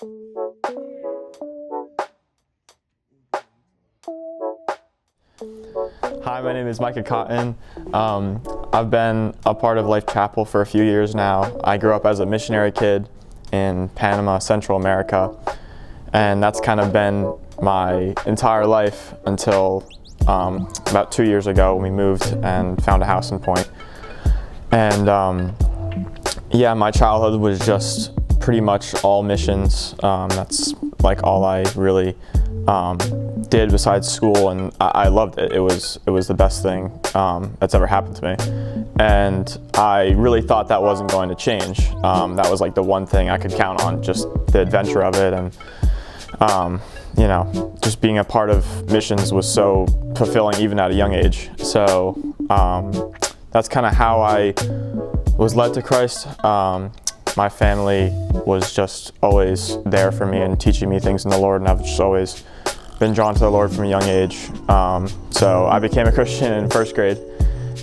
Hi, my name is Micah. I've been a part of Life Chapel for a few years now. I grew up as a missionary kid in Panama, Central America, and that's kind of been my entire life until about 2 years ago when we moved and found a house in Point. And yeah, my childhood was just pretty much all missions. That's like all I really did besides school, and I loved it. It was the best thing that's ever happened to me, and I really thought that wasn't going to change. That was like the one thing I could count on, just the adventure of it, and you know, just being a part of missions was so fulfilling even at a young age. So that's kind of how I was led to Christ. My family was just always there for me and teaching me things in the Lord, and I've just always been drawn to the Lord from a young age. So I became a Christian in first grade,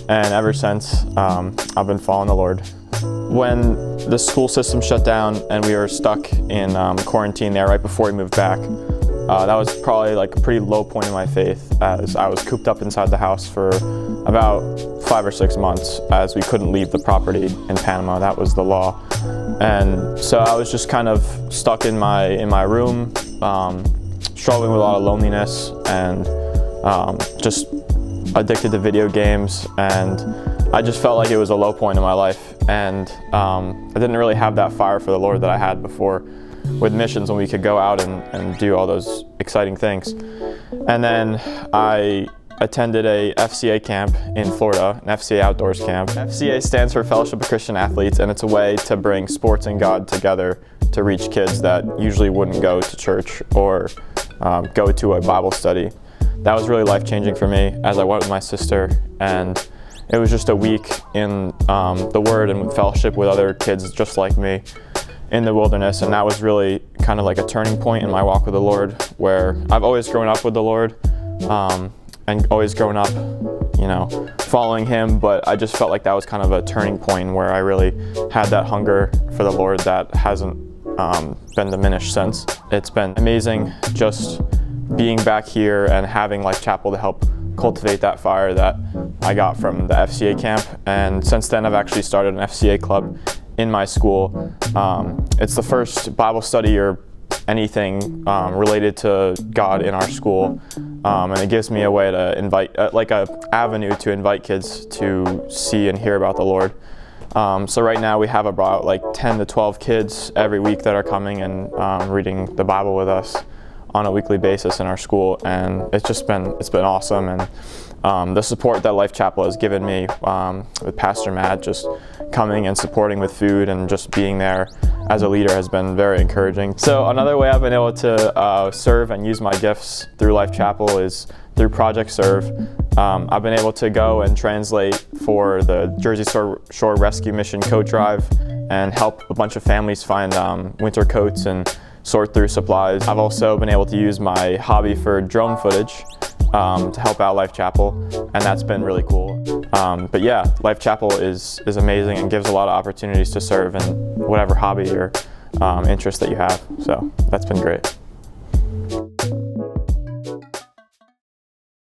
and ever since I've been following the Lord. When the school system shut down and we were stuck in quarantine there right before we moved back, that was probably like a pretty low point in my faith, as I was cooped up inside the house for about 5 or 6 months as we couldn't leave the property in Panama. That was the law. And so I was just kind of stuck in my room, struggling with a lot of loneliness, and just addicted to video games, and I just felt like it was a low point in my life, and I didn't really have that fire for the Lord that I had before with missions, when we could go out and do all those exciting things. And then I attended a FCA camp in Florida, an FCA outdoors camp. FCA stands for Fellowship of Christian Athletes, and it's a way to bring sports and God together to reach kids that usually wouldn't go to church or go to a Bible study. That was really life-changing for me as I went with my sister, and it was just a week in the Word and fellowship with other kids just like me in the wilderness, and that was really kind of like a turning point in my walk with the Lord, where I've always grown up with the Lord and always grown up, you know, following Him, but I just felt like that was kind of a turning point where I really had that hunger for the Lord that hasn't been diminished since. It's been amazing just being back here and having Life Chapel to help cultivate that fire that I got from the FCA camp. And since then, I've actually started an FCA club in my school. It's the first Bible study or anything related to God in our school, and it gives me a way to invite, like a avenue to invite kids to see and hear about the Lord. So right now we have about like 10 to 12 kids every week that are coming and reading the Bible with us on a weekly basis in our school, and it's been awesome. And the support that Life Chapel has given me with Pastor Matt, just coming and supporting with food and just being there as a leader, has been very encouraging. So another way I've been able to serve and use my gifts through Life Chapel is through Project Serve. I've been able to go and translate for the Jersey Shore Rescue Mission coat drive and help a bunch of families find winter coats and sort through supplies. I've also been able to use my hobby for drone footage to help out Life Chapel, and that's been really cool. But yeah, Life Chapel is amazing and gives a lot of opportunities to serve in whatever hobby or interest that you have. So that's been great.